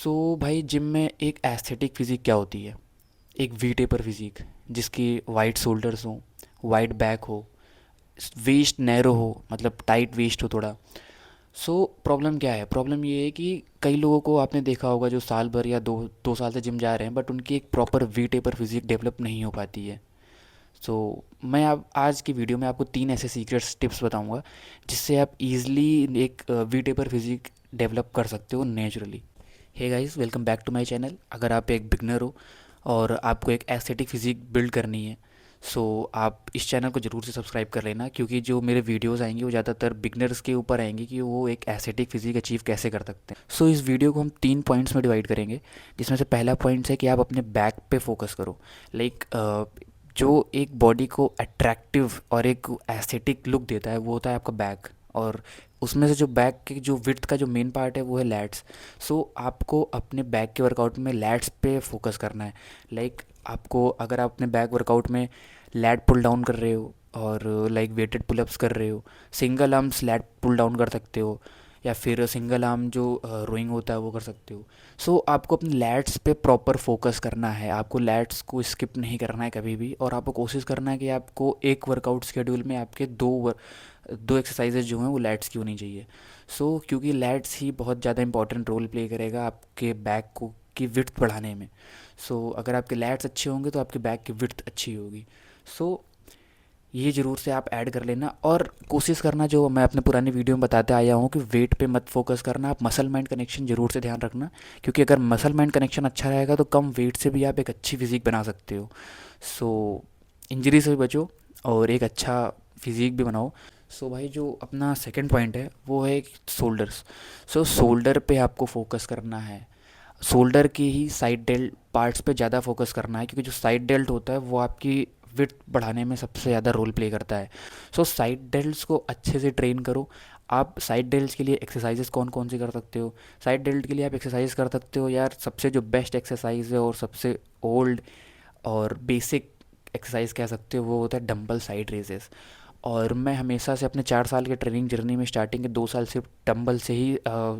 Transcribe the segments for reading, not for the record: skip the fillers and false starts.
भाई जिम में एक एस्थेटिक फिज़िक क्या होती है? एक वी टेपर फिज़िक जिसकी वाइड शोल्डर्स हो, वाइड बैक हो, वेस्ट नैरो हो, मतलब टाइट वेस्ट हो थोड़ा। प्रॉब्लम क्या है? प्रॉब्लम ये है कि कई लोगों को आपने देखा होगा जो साल भर या दो दो साल से जिम जा रहे हैं, बट उनकी एक proper we taper physique develop नहीं हो पाती है। मैं आप आज की वीडियो में आपको 3 ऐसे सीक्रेट्स टिप्स बताऊंगा जिससे आप इजीली एक वी टेपर फिज़िक डेवलप कर सकते हो naturally. Hey guys, welcome back to my channel. अगर आप एक बिगनर हो और आपको एक एस्थेटिक फिज़िक बिल्ड करनी है, आप इस चैनल को ज़रूर से सब्सक्राइब कर लेना, क्योंकि जो मेरे वीडियोस आएंगे वो ज़्यादातर बिगनर्स के ऊपर आएंगे कि वो एक एस्थेटिक फिज़िक अचीव कैसे कर सकते हैं। इस वीडियो को हम 3 पॉइंट्स में डिवाइड करेंगे, जिसमें से पहला पॉइंट है कि आप अपने बैक पे फोकस करो। लाइक जो एक बॉडी को अट्रैक्टिव और एक एस्थेटिक लुक देता है वो होता है आपका बैक। और उसमें से जो बैक के जो विड्थ का जो मेन पार्ट है वो है लैट्स। आपको अपने बैक के वर्कआउट में लैट्स पे फोकस करना है। आपको अगर आप अपने बैक वर्कआउट में लैट पुल डाउन कर रहे हो और वेटेड पुलअप्स कर रहे हो, single arms lat pull down कर सकते हो, या फिर सिंगल आर्म जो रोइंग होता है वो कर सकते हो। आपको अपने लैट्स पे प्रॉपर फोकस करना है, आपको लैट्स को स्किप नहीं करना है कभी भी, और आपको कोशिश करना है कि आपको एक वर्कआउट शेड्यूल में आपके दो एक्सरसाइजेज जो हैं वो लैट्स की होनी चाहिए। क्योंकि लैट्स ही बहुत ज़्यादा इंपॉर्टेंट रोल प्ले करेगा आपके बैक को की विड्थ बढ़ाने में। अगर आपके लैट्स अच्छे होंगे तो आपके बैक की विड्थ अच्छी होगी। सो ये ज़रूर से आप ऐड कर लेना, और कोशिश करना, जो मैं अपने पुरानी वीडियो में बताते आया हूँ, कि वेट पे मत फोकस करना, आप मसल माइंड कनेक्शन ज़रूर से ध्यान रखना। क्योंकि अगर मसल माइंड कनेक्शन अच्छा रहेगा तो कम वेट से भी आप एक अच्छी फिज़िक बना सकते हो। सो इंजरी से भी बचो और एक अच्छा फिज़िक भी बनाओ। भाई जो अपना सेकंड पॉइंट है वो है शोल्डर्स। शोल्डर पे आपको फोकस करना है। शोल्डर के ही साइड डेल्ट पार्ट्स पे ज़्यादा फोकस करना है, क्योंकि जो साइड डेल्ट होता है वो आपकी विड्थ बढ़ाने में सबसे ज़्यादा रोल प्ले करता है। साइड डेल्ट्स को अच्छे से ट्रेन करो। आप साइड डेल्ट्स के लिए एक्सरसाइजेस कौन कौन से कर सकते हो? साइड डेल्ट के लिए आप एक्सरसाइज कर सकते हो यार, सबसे जो बेस्ट एक्सरसाइज है और सबसे ओल्ड और बेसिक एक्सरसाइज कह सकते हो वो होता है डंबल साइड रेजेस। और मैं हमेशा से अपने 4 साल के ट्रेनिंग जर्नी में स्टार्टिंग के 2 साल से डंबल से ही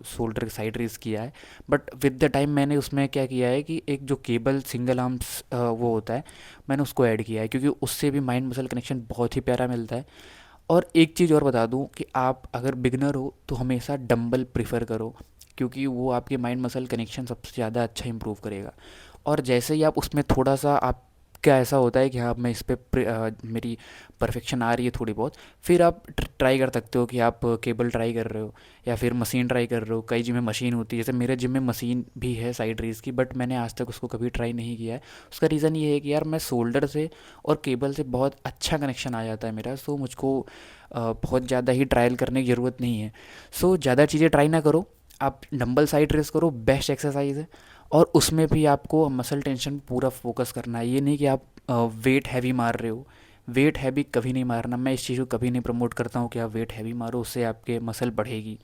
शोल्डर साइड रेस किया है। बट विद द टाइम मैंने उसमें क्या किया है कि एक जो केबल सिंगल आर्म्स वो होता है, मैंने उसको ऐड किया है, क्योंकि उससे भी माइंड मसल कनेक्शन बहुत ही प्यारा मिलता है। और एक चीज़ और बता दूं कि आप अगर बिगनर हो तो हमेशा डंबल प्रिफर करो, क्योंकि वो आपके माइंड मसल कनेक्शन सबसे ज़्यादा अच्छा इंप्रूव करेगा। और जैसे ही आप उसमें थोड़ा सा आप क्या ऐसा होता है कि हाँ मैं इस पर मेरी परफेक्शन आ रही है थोड़ी बहुत, फिर आप ट्राई कर सकते हो कि आप केबल ट्राई कर रहे हो या फिर मशीन ट्राई कर रहे हो। कई जिम में मशीन होती है, जैसे मेरे जिम में मशीन भी है साइड रेस की, बट मैंने आज तक उसको कभी ट्राई नहीं किया है। उसका रीज़न ये है कि यार मैं शोल्डर से और केबल से बहुत अच्छा कनेक्शन आ जाता है मेरा। मुझको बहुत ज़्यादा ही ट्रायल करने की ज़रूरत नहीं है। ज़्यादा चीज़ें ट्राई ना करो, आप डंबल साइड रेस करो, बेस्ट एक्सरसाइज है। और उसमें भी आपको मसल टेंशन पूरा फोकस करना है। ये नहीं कि आप वेट हैवी मार रहे हो। वेट हैवी कभी नहीं मारना, मैं इस चीज़ को कभी नहीं प्रमोट करता हूँ कि आप वेट हैवी मारो, उससे आपके मसल बढ़ेगी।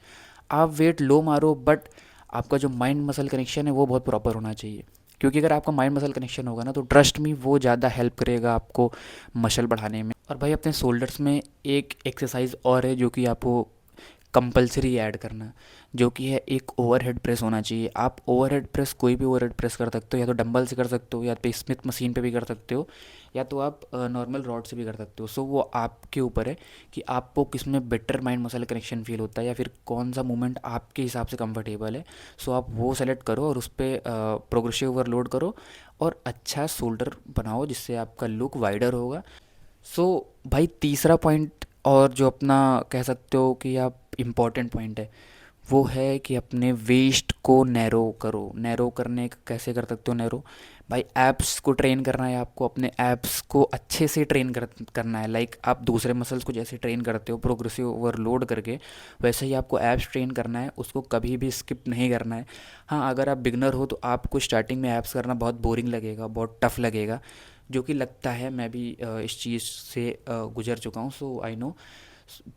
आप वेट लो मारो, बट आपका जो माइंड मसल कनेक्शन है वो बहुत प्रॉपर होना चाहिए। क्योंकि अगर आपका माइंड मसल कनेक्शन होगा ना तो ट्रस्ट मी वो ज़्यादा हेल्प करेगा आपको मसल बढ़ाने में। और भाई अपने शोल्डर्स में एक एक्सरसाइज और है जो कि आपको कंपलसरी ऐड करना, जो कि है एक ओवरहेड प्रेस होना चाहिए। आप ओवरहेड प्रेस कोई भी ओवरहेड प्रेस कर सकते हो, या तो डंबल से कर सकते हो, या तो स्मिथ मशीन पे भी कर सकते हो, या तो आप नॉर्मल रॉड से भी कर सकते हो। वो आपके ऊपर है कि आपको किस में better mind muscle connection feel होता है, या फिर कौन सा मूवमेंट आपके हिसाब से कंफर्टेबल है। आप वो सेलेक्ट करो और उस पर प्रोग्रेसिव ओवरलोड करो और अच्छा शोल्डर बनाओ, जिससे आपका लुक वाइडर होगा। भाई तीसरा पॉइंट, और जो अपना कह सकते हो कि आप इम्पॉर्टेंट पॉइंट है, वो है कि अपने वेस्ट को नैरो करो। नैरो करने का कैसे कर सकते हो नैरो? भाई एब्स को ट्रेन करना है आपको, अपने एब्स को अच्छे से करना है। आप दूसरे मसल्स को जैसे ट्रेन करते हो प्रोग्रेसिव ओवरलोड करके, वैसे ही आपको एब्स ट्रेन करना है, उसको कभी भी स्किप नहीं करना है। हाँ, अगर आप बिगनर हो तो आपको स्टार्टिंग में एब्स करना बहुत बोरिंग लगेगा, बहुत टफ लगेगा, जो कि लगता है। मैं भी इस चीज़ से गुजर चुका हूँ, आई नो।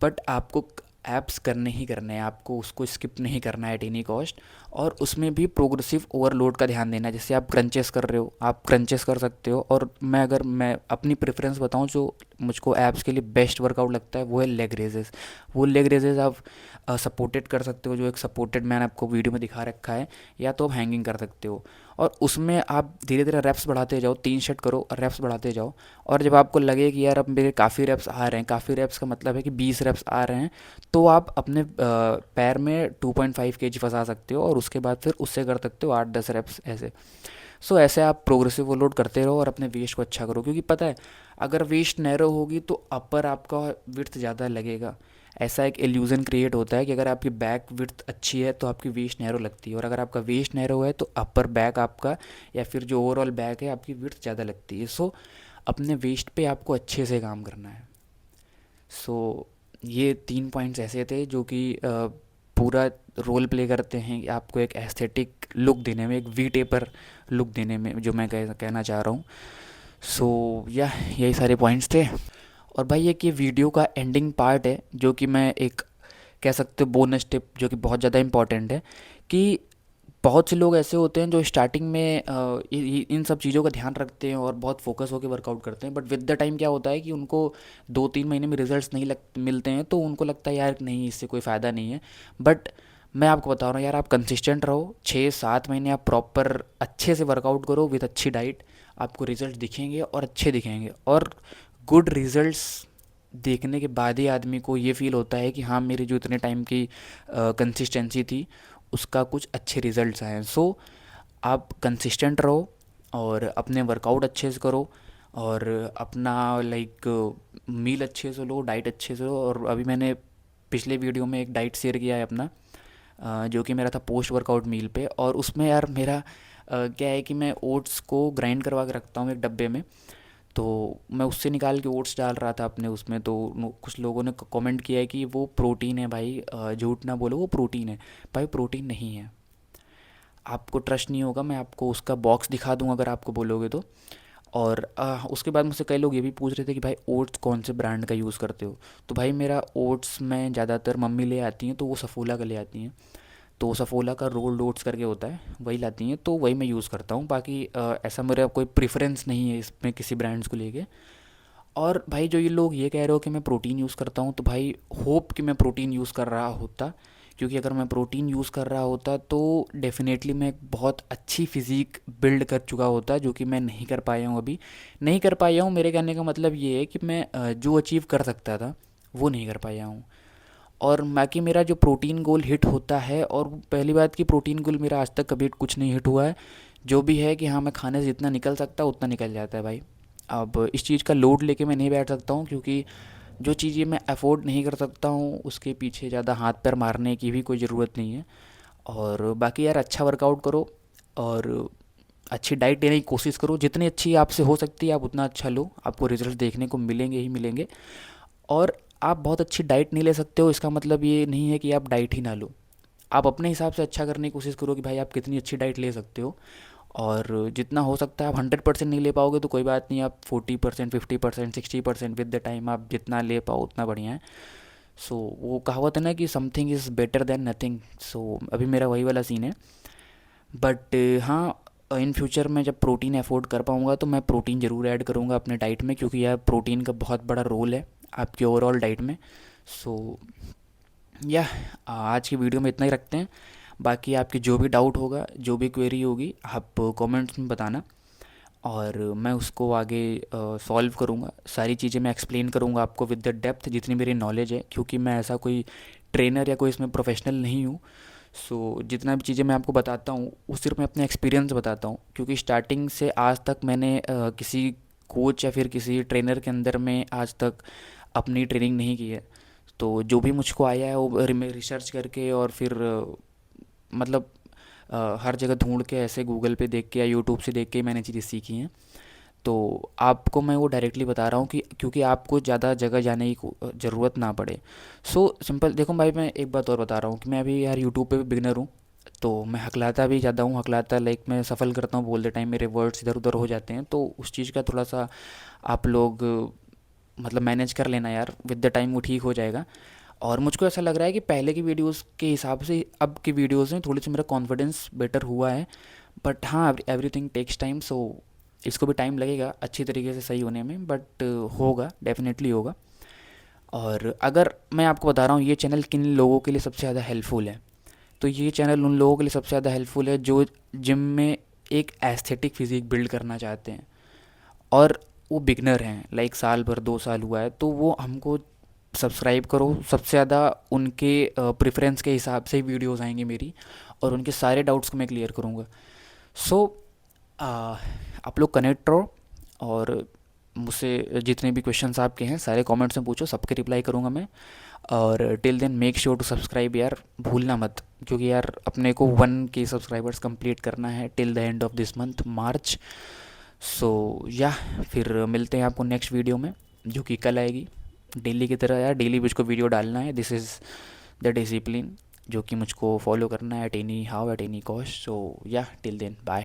बट आपको एप्स करने ही करने हैं, आपको उसको स्किप नहीं करना है एट एनी कॉस्ट। और उसमें भी प्रोग्रेसिव ओवरलोड का ध्यान देना है। जैसे आप क्रंचेस कर रहे हो, आप क्रंचेस कर सकते हो। और मैं अगर मैं अपनी प्रेफरेंस बताऊं, जो मुझको एब्स के लिए बेस्ट वर्कआउट लगता है वो है लेग रेजेस। वो लेग रेजेस आप सपोर्टेड कर सकते हो, जो एक सपोर्टेड मैंने आपको वीडियो में दिखा रखा है, या तो आप हैंगिंग कर सकते हो। और उसमें आप धीरे धीरे रेप्स बढ़ाते जाओ, 3 सेट करो और रेप्स बढ़ाते जाओ। और जब आपको लगे कि यार अब मेरे काफ़ी रेप्स आ रहे हैं, काफ़ी रेप्स का मतलब है कि 20 रेप्स आ रहे हैं, तो आप अपने पैर में 2.5 kg फंसा सकते हो और उसके बाद फिर उससे कर सकते हो 8-10 रेप्स ऐसे। सो ऐसे आप प्रोग्रेसिव लोड करते रहो और अपने वेस्ट को अच्छा करो, क्योंकि पता है अगर वेस्ट नैरो होगी तो अपर आपका विड्थ ज़्यादा लगेगा। ऐसा एक इल्यूज़न क्रिएट होता है कि अगर आपकी बैक विड्थ अच्छी है तो आपकी वेस्ट नैरो लगती है, और अगर आपका वेस्ट नैरो है तो अपर बैक आपका या फिर जो ओवरऑल बैक है आपकी विड्थ ज़्यादा लगती है। सो अपने वेस्ट पे आपको अच्छे से काम करना है। सो ये 3 पॉइंट्स ऐसे थे जो कि पूरा रोल प्ले करते हैं कि आपको एक एस्थेटिक लुक देने में, एक वी टेपर लुक देने में, जो मैं कहना चाह रहा हूँ। सो यही सारे पॉइंट्स थे। और भाई एक ये वीडियो का एंडिंग पार्ट है जो कि मैं एक कह सकते हो बोनस टिप, जो कि बहुत ज़्यादा इंपॉर्टेंट है, कि बहुत से लोग ऐसे होते हैं जो स्टार्टिंग में इन सब चीज़ों का ध्यान रखते हैं और बहुत फोकस होकर वर्कआउट करते हैं, बट विद द टाइम क्या होता है कि उनको 2-3 महीने में रिजल्ट्स नहीं मिलते हैं, तो उनको लगता है यार नहीं, इससे कोई फ़ायदा नहीं है। बट मैं आपको बता रहा हूँ यार, आप कंसिस्टेंट रहो, 6-7 महीने आप प्रॉपर अच्छे से वर्कआउट करो विद अच्छी डाइट, आपको रिजल्ट दिखेंगे और अच्छे दिखेंगे। और गुड रिजल्ट्स देखने के बाद ही आदमी को ये फील होता है कि हाँ, मेरी जो इतने टाइम की कंसिस्टेंसी थी उसका कुछ अच्छे रिजल्ट्स आए हैं। सो आप कंसिस्टेंट रहो और अपने वर्कआउट अच्छे से करो और अपना लाइक मील अच्छे से लो, डाइट अच्छे से लो। और अभी मैंने पिछले वीडियो में एक डाइट शेयर किया है अपना, जो कि मेरा था पोस्ट वर्कआउट मील पे, और उसमें यार मेरा क्या है कि मैं ओट्स को ग्राइंड करवा के रखता हूँ एक डब्बे में, तो मैं उससे निकाल के ओट्स डाल रहा था अपने उसमें, तो कुछ लोगों ने कमेंट किया है कि वो प्रोटीन है भाई, झूठ ना बोलो वो प्रोटीन है। भाई प्रोटीन नहीं है, आपको ट्रस्ट नहीं होगा, मैं आपको उसका बॉक्स दिखा दूंगा अगर आपको बोलोगे तो। और उसके बाद मुझसे कई लोग ये भी पूछ रहे थे कि भाई ओट्स कौन से ब्रांड का यूज़ करते हो। तो भाई मेरा ओट्स में ज़्यादातर मम्मी ले आती हैं तो वो सफोला का ले आती हैं, तो सफोला का रोल्ड ओट्स करके होता है, वही लाती हैं, तो वही मैं यूज़ करता हूँ। बाकी ऐसा मेरा कोई प्रेफरेंस नहीं है इसमें किसी ब्रांड्स को लेके। और भाई जो ये लोग ये कह रहे हो कि मैं प्रोटीन यूज़ करता हूँ, तो भाई होप कि मैं प्रोटीन यूज़ कर रहा होता, क्योंकि अगर मैं प्रोटीन यूज़ कर रहा होता तो डेफिनेटली मैं एक बहुत अच्छी फिज़ीक बिल्ड कर चुका होता, जो कि मैं नहीं कर पाया हूँ अभी। नहीं कर पाया हूँ मेरे कहने का मतलब ये है कि मैं जो अचीव कर सकता था वो नहीं कर पाया हूँ। और बाकी मेरा जो प्रोटीन गोल हिट होता है, और पहली बात कि प्रोटीन गोल मेरा आज तक कभी कुछ नहीं हिट हुआ है, जो भी है कि हाँ, मैं खाने से जितना निकल सकता उतना निकल जाता है भाई। अब इस चीज़ का लोड लेके मैं नहीं बैठ सकता हूँ, क्योंकि जो चीज़ें मैं अफोर्ड नहीं कर सकता हूँ उसके पीछे ज़्यादा हाथ पैर मारने की भी कोई ज़रूरत नहीं है। और बाकी यार अच्छा वर्कआउट करो और अच्छी डाइट लेने की कोशिश करो, जितनी अच्छी आपसे हो सकती है आप उतना अच्छा लो, आपको रिजल्ट देखने को मिलेंगे ही मिलेंगे। और आप बहुत अच्छी डाइट नहीं ले सकते हो इसका मतलब ये नहीं है कि आप डाइट ही ना लो, आप अपने हिसाब से अच्छा करने की कोशिश करो कि भाई आप कितनी अच्छी डाइट ले सकते हो। और जितना हो सकता है, आप 100% नहीं ले पाओगे तो कोई बात नहीं, आप 40%, 50%, 60% विद द टाइम आप जितना ले पाओ उतना बढ़िया है। सो वो कहावत है ना कि something is better than nothing, so अभी मेरा वही वाला सीन है। बट हाँ, इन फ्यूचर में जब प्रोटीन अफोर्ड कर पाऊँगा तो मैं प्रोटीन ज़रूर ऐड करूँगा अपने डाइट में, क्योंकि यार प्रोटीन का बहुत बड़ा रोल है आपकी ओवरऑल डाइट में। सो या आज की वीडियो में इतना ही रखते हैं। बाकी आपकी जो भी डाउट होगा, जो भी क्वेरी होगी, आप कमेंट्स में बताना और मैं उसको आगे सॉल्व करूँगा। सारी चीज़ें मैं एक्सप्लेन करूँगा आपको विद द डेप्थ जितनी मेरी नॉलेज है, क्योंकि मैं ऐसा कोई ट्रेनर या कोई इसमें प्रोफेशनल नहीं हूँ। सो जितना भी चीज़ें मैं आपको बताता हूँ वो सिर्फ मैं अपने एक्सपीरियंस बताता हूँ, क्योंकि स्टार्टिंग से आज तक मैंने किसी कोच या फिर किसी ट्रेनर के अंदर में आज तक अपनी ट्रेनिंग नहीं की है। तो जो भी मुझको आया है वो मैं रिसर्च करके और फिर मतलब हर जगह ढूंढ के, ऐसे गूगल पे देख के या यूट्यूब से देख के मैंने चीज़ें सीखी हैं। तो आपको मैं वो डायरेक्टली बता रहा हूँ कि क्योंकि आपको ज़्यादा जगह जाने की ज़रूरत ना पड़े। सो सिंपल देखो भाई, मैं एक बात और बता रहा हूँ कि मैं अभी यार यूट्यूब पे भी बिगनर हूँ, तो मैं हकलाता भी ज़्यादा हूँ, हकलाता लाइक मैं सफल करता हूँ बोलते टाइम मेरे वर्ड्स इधर उधर हो जाते हैं, तो उस चीज़ का थोड़ा सा आप लोग मतलब मैनेज कर लेना यार, विद द टाइम वो ठीक हो जाएगा। और मुझको ऐसा लग रहा है कि पहले की वीडियोस के हिसाब से अब की वीडियोस में थोड़ी सी मेरा कॉन्फिडेंस बेटर हुआ है। बट हाँ, एवरीथिंग टेक्स टाइम, सो इसको भी टाइम लगेगा अच्छी तरीके से सही होने में, बट होगा, डेफिनेटली होगा। और अगर मैं आपको बता रहा हूँ ये चैनल किन लोगों के लिए सबसे ज़्यादा हेल्पफुल है, तो ये चैनल उन लोगों के लिए सबसे ज़्यादा हेल्पफुल है जो जिम में एक एस्थेटिक फिज़िक बिल्ड करना चाहते हैं और वो बिगनर हैं, लाइक साल भर 2 साल हुआ है, तो वो हमको सब्सक्राइब करो। सबसे ज़्यादा उनके प्रेफरेंस के हिसाब से ही वीडियोज़ आएंगी मेरी, और उनके सारे डाउट्स को मैं क्लियर करूँगा। सो आप लोग कनेक्ट रहो, और मुझसे जितने भी क्वेश्चंस आपके हैं सारे कमेंट्स में पूछो, सबके रिप्लाई करूँगा मैं। और till then make sure to subscribe यार, भूलना मत, क्योंकि यार अपने को 1K सब्सक्राइबर्स कंप्लीट करना है till the end of this month March. So या फिर मिलते हैं आपको नेक्स्ट वीडियो में, जो कि कल आएगी। डेली की तरह यार, डेली मुझको वीडियो डालना है, दिस इज़ द डिसिप्लिन जो कि मुझको फॉलो करना है at any how, at any cost. So या टिल देन बाय।